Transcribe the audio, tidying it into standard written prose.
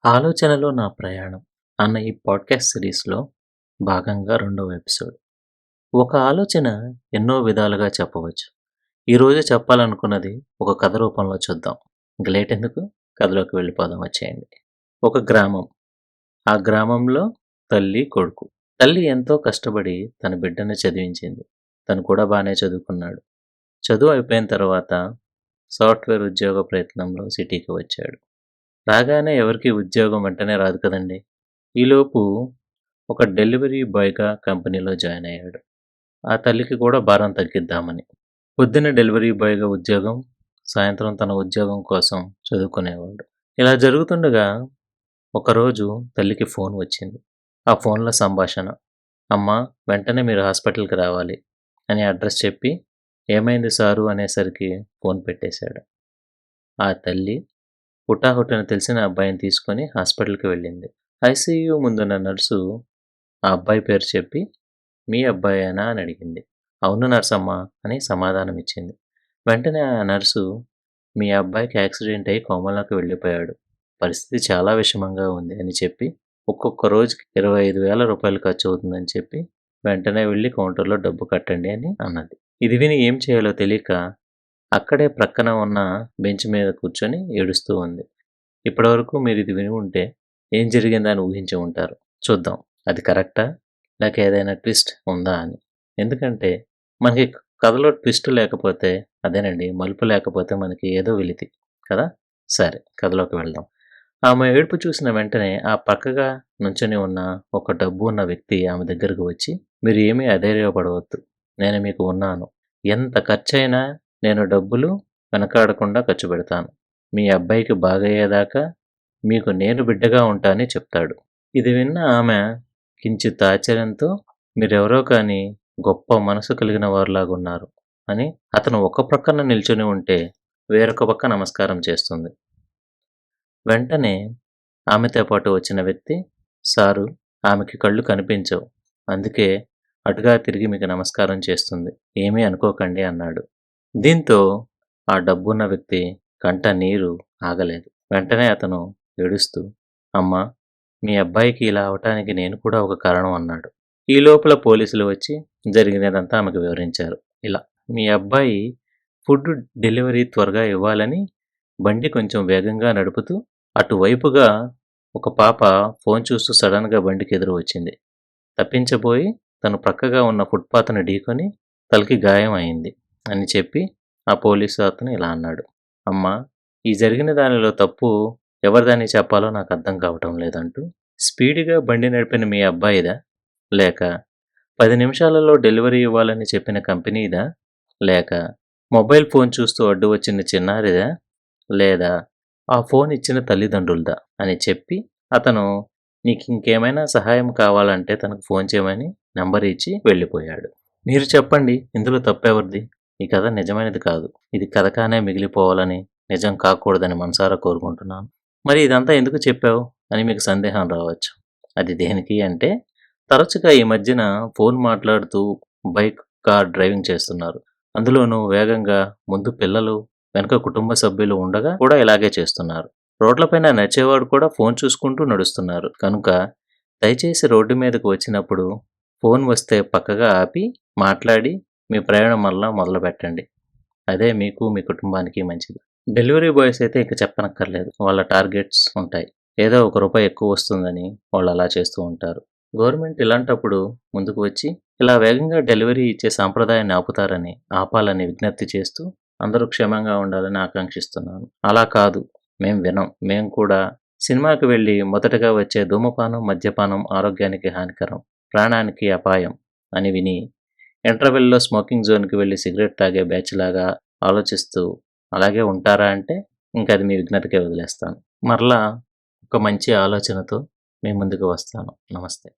ఆలోచనలో నా ప్రయాణం అన్న ఈ పాడ్కాస్ట్ సిరీస్లో భాగంగా రెండవ ఎపిసోడ్. ఒక ఆలోచన ఎన్నో విధాలుగా చెప్పవచ్చు. ఈరోజు చెప్పాలనుకున్నది ఒక కథ రూపంలో చూద్దాం. ఇంక లేట్ ఎందుకు, కథలోకి వెళ్ళిపోదాం, వచ్చేయండి. ఒక గ్రామం. ఆ గ్రామంలో తల్లి, కొడుకు. తల్లి ఎంతో కష్టపడి తన బిడ్డను చదివించింది. తను కూడా బాగానే చదువుకున్నాడు. చదువు అయిపోయిన తర్వాత సాఫ్ట్వేర్ ఉద్యోగ ప్రయత్నంలో సిటీకి వచ్చాడు. రాగానే ఎవరికీ ఉద్యోగం వెంటనే రాదు కదండీ! ఈలోపు ఒక డెలివరీ బాయ్‌గా కంపెనీలో జాయిన్ అయ్యాడు. ఆ తల్లికి కూడా భారం తగ్గిద్దామని. పొద్దున్న డెలివరీ బాయ్‌గా ఉద్యోగం, సాయంత్రం తన ఉద్యోగం కోసం చదువుకునేవాడు. ఇలా జరుగుతుండగా ఒకరోజు తల్లికి ఫోన్ వచ్చింది. ఆ ఫోన్‌లో సంభాషణ. "అమ్మా, వెంటనే మీరు హాస్పిటల్‌కి రావాలి" అని అడ్రస్ చెప్పి, "ఏమైంది సారు" అనేసరికి ఫోన్ పెట్టేశాడు. ఆ తల్లి హుటాహుటిన తెలిసిన అబ్బాయిని తీసుకొని హాస్పిటల్‌కి వెళ్ళింది. ఐసీయూ ముందున్న నర్సు ఆ అబ్బాయి పేరు చెప్పి, "మీ అబ్బాయేనా" అని అడిగింది. "అవును నర్సమ్మా" అని సమాధానం ఇచ్చింది. వెంటనే ఆ నర్సు, "మీ అబ్బాయికి యాక్సిడెంట్ అయ్యి కోమాలోకి వెళ్ళిపోయాడు. పరిస్థితి చాలా విషమంగా ఉంది" అని చెప్పి, "ఒక్కొక్క రోజుకి రూ. 25,000 ఖర్చవుతుందని చెప్పి, వెంటనే వెళ్లి కౌంటర్‌లో డబ్బు కట్టండి" అని అన్నది. ఇది విని ఏం చేయాలో తెలియక అక్కడే ప్రక్కన ఉన్న బెంచ్ మీద కూర్చొని ఏడుస్తూ ఉంది. ఇప్పటివరకు మీరిది విని ఉంటే ఏం జరిగిందని ఊహించి ఉంటారు. చూద్దాం, అది కరెక్టా? లేక ఏదైనా ట్విస్ట్ ఉందా అని. ఎందుకంటే మనకి కథలో ట్విస్ట్ లేకపోతే, అదేనండి, మలుపు లేకపోతే మనకి ఏదో వెలితి కదా! సరే, కథలోకి వెళ్దాం. ఆమె ఏడుపు చూసిన వెంటనే ఆ పక్కగా నుంచొని ఉన్న ఒక డబ్బు ఉన్న వ్యక్తి ఆమె దగ్గరకు వచ్చి, "మీరు ఏమీ అధైర్యపడవద్దు. నేను మీకు ఉన్నాను. ఎంత ఖర్చయినా నేను డబ్బులు వెనకాడకుండా ఖర్చు పెడతాను. మీ అబ్బాయికి బాగయ్యేదాకా మీకు నేను బిడ్డగా ఉంటా" అని చెప్తాడు. ఇది విన్న ఆమె కించిత్ ఆశ్చర్యంతో, "మీరెవరో కానీ గొప్ప మనసు కలిగిన వారులాగున్నారు" అని అతను ఒక ప్రక్కన నిల్చొని ఉంటే వేరొక పక్క నమస్కారం చేస్తుంది. వెంటనే ఆమెతో పాటు వచ్చిన వ్యక్తి, "సారు, ఆమెకి కళ్ళు కనిపించవు. అందుకే అటుగా తిరిగి మీకు నమస్కారం చేస్తుంది. ఏమీ అనుకోకండి" అన్నాడు. దీంతో ఆ డబ్బున్న వ్యక్తి కంట నీరు ఆగలేదు. వెంటనే అతను ఏడుస్తూ, "అమ్మా, మీ అబ్బాయికి ఇలా అవటానికి నేను కూడా ఒక కారణం" అన్నాడు. ఈ లోపల పోలీసులు వచ్చి జరిగినదంతా ఆమెకు వివరించారు. ఇలా, "మీ అబ్బాయి ఫుడ్ డెలివరీ త్వరగా ఇవ్వాలని బండి కొంచెం వేగంగా నడుపుతూ అటువైపుగా ఒక పాప ఫోన్ చూస్తూ సడన్‌గా బండికి ఎదురు వచ్చింది. తప్పించబోయి తను ప్రక్కగా ఉన్న ఫుట్‌పాత్‌ని ఢీకొని తలకి గాయం అయింది" అని చెప్పి ఆ పోలీసు అతను ఇలా అన్నాడు. "అమ్మా, ఈ జరిగిన దానిలో తప్పు ఎవరిదని చెప్పాలో నాకు అర్థం కావటం లేదంటూ, స్పీడ్‌గా బండి నడిపిన మీ అబ్బాయిదా? లేక 10 నిమిషాలలో డెలివరీ ఇవ్వాలని చెప్పిన కంపెనీదా? లేక మొబైల్ ఫోన్ చూస్తూ అడ్డు వచ్చిన చిన్నారిదా? లేదా ఆ ఫోన్ ఇచ్చిన తల్లిదండ్రులదా?" అని చెప్పి అతను నీకింకేమైనా సహాయం కావాలంటే తనకు ఫోన్ చేయమని నంబర్ ఇచ్చి వెళ్ళిపోయాడు. మీరు చెప్పండి, ఇందులో తప్పెవరిది? ఈ కథ నిజమైనది కాదు. ఇది కథగానే మిగిలిపోవాలని, నిజం కాకూడదని మనసారా కోరుకుంటున్నాను. మరి ఇదంతా ఎందుకు చెప్పావు అని మీకు సందేహం రావచ్చు. అది దేనికి అంటే, తరచుగా ఈ మధ్యన ఫోన్ మాట్లాడుతూ బైక్, కార్ డ్రైవింగ్ చేస్తున్నారు. అందులోనూ వేగంగా, ముందు పిల్లలు, వెనుక కుటుంబ సభ్యులు ఉండగా కూడా ఇలాగే చేస్తున్నారు. రోడ్లపైన నడిచేవాడు కూడా ఫోన్ చూసుకుంటూ నడుస్తున్నారు. కనుక దయచేసి రోడ్డు మీదకు వచ్చినప్పుడు ఫోన్ వస్తే పక్కగా ఆపి మాట్లాడి మీ ప్రయాణం మరలా మొదలుపెట్టండి. అదే మీకు, మీ కుటుంబానికి మంచిది. డెలివరీ బాయ్స్ అయితే ఇక చెప్పనక్కర్లేదు. వాళ్ళ టార్గెట్స్ ఉంటాయి. ఏదో ఒక రూపాయి ఎక్కువ వస్తుందని వాళ్ళు అలా చేస్తూ ఉంటారు. గవర్నమెంట్ ఇలాంటప్పుడు ముందుకు వచ్చి ఇలా వేగంగా డెలివరీ ఇచ్చే సాంప్రదాయాన్ని ఆపాలని విజ్ఞప్తి చేస్తూ అందరూ క్షేమంగా ఉండాలని ఆకాంక్షిస్తున్నాను. అలా కాదు, మేం వినం. మేము కూడా సినిమాకి వెళ్ళి మొదటగా వచ్చే ధూమపానం, మద్యపానం ఆరోగ్యానికి హానికరం, ప్రాణానికి అపాయం అని విని ఇంటర్వెల్‌లో స్మోకింగ్ జోన్‌కి వెళ్లి సిగరెట్ తాగే బ్యాచ్‌లాగా ఆలోచిస్తూ అలాగే ఉంటారా అంటే, ఇంకది మీ విఘ్నతకే వదిలేస్తాను. మరలా ఒక మంచి ఆలోచనతో మీ ముందుకు వస్తాను. నమస్తే.